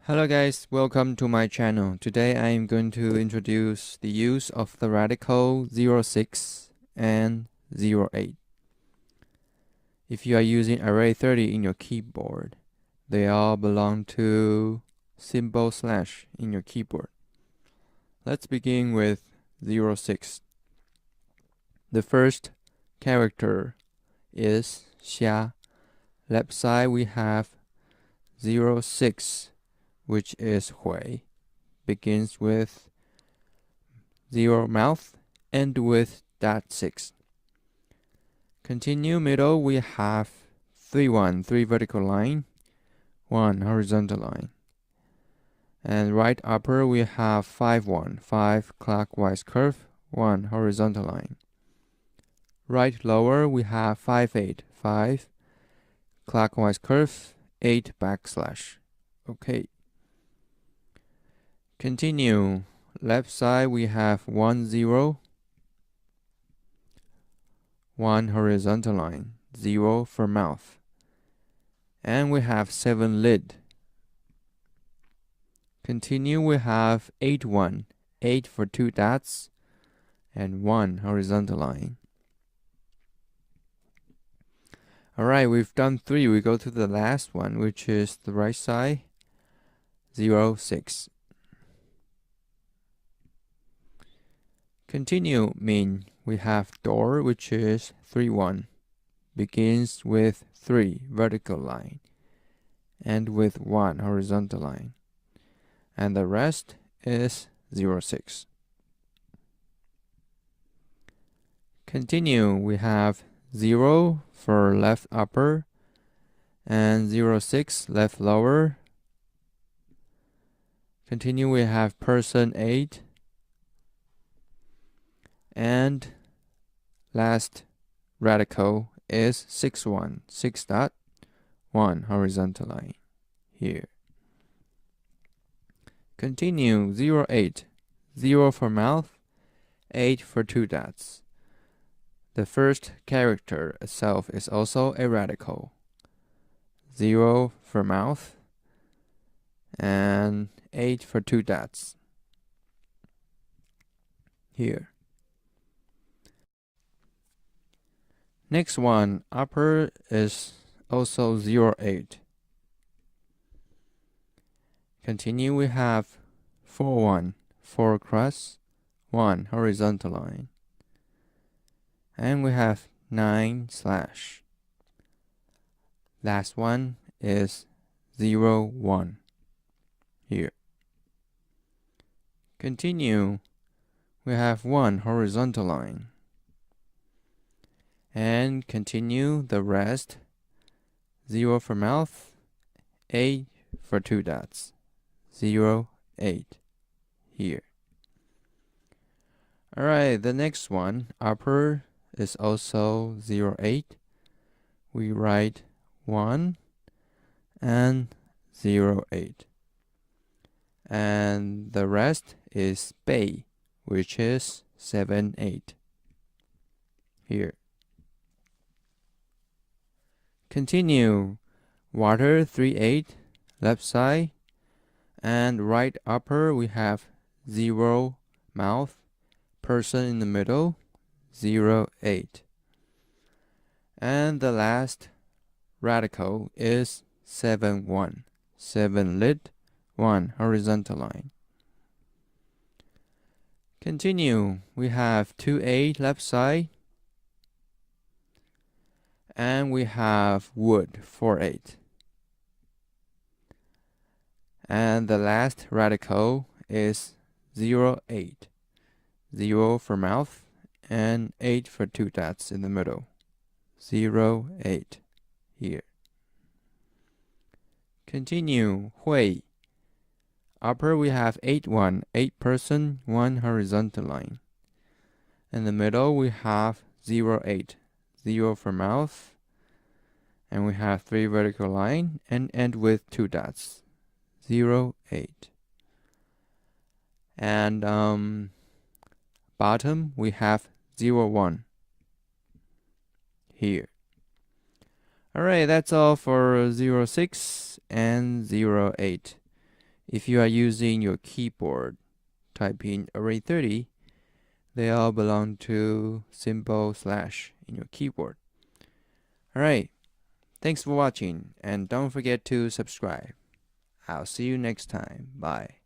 Hello guys, welcome to my channel. Today I am going to introduce the use of the radical 06 and 08. If you are using array 30 in your keyboard, they all belong to symbol slash in your keyboard. Let's begin with 06. The first character is xia. Left side we have 06, which is hui. Begins with 0 mouth, end with .6. Continue middle, we have 3 vertical line, 1 horizontal line. And right upper, we have 5 clockwise curve, 1 horizontal line. Right lower, we have 5 clockwise curve, 8 backslash. Okay. Continue. Left side, we have 1 horizontal line, 0 for mouth. And we have 7 lid. Continue, we have 8 for 2 dots, and 1 horizontal line. Alright, we've done 3. We go to the last one, which is the right side, 06. Continue mean we have door, which is 3 begins with 3 vertical line and with 1 horizontal line, and the rest is 06. Continue, we have 0 for left upper and 06 left lower. Continue, we have person 8 and last radical is 6 dot 1 horizontal line here. Continue, 08, 0 for mouth, 8 for 2 dots. The first character itself is also a radical, 0 for mouth and 8 for 2 dots here. Next one, upper is also 08. Continue, we have 4 cross, 1 horizontal line. And we have 9 slash. Last one is 01 here. Continue, we have 1 horizontal line. And continue the rest, 0 for mouth, 8 for 2 dots, 08 here. Alright, the next one, upper is also 08. We write 1 and 08. And the rest is bei, which is 7 8 here. Continue, water 3 8 left side, and right upper we have 0 mouth, person in the middle, 08. And the last radical is 7 lid, 1 horizontal line. Continue, we have 2 left side, and we have wood 4 8. And the last radical is 08, 0 for mouth and 8 for 2 dots in the middle, 08 here. Continue, hui. Upper we have 8 person, 1 horizontal line. In the middle we have 08, 0 for mouth, and we have 3 vertical line and end with 2 dots, 08. And bottom we have 01 here. Alright, that's all for 06 and 08. If you are using your keyboard, type in array 30. They all belong to symbol / in your keyboard. Alright, thanks for watching and don't forget to subscribe. I'll see you next time. Bye.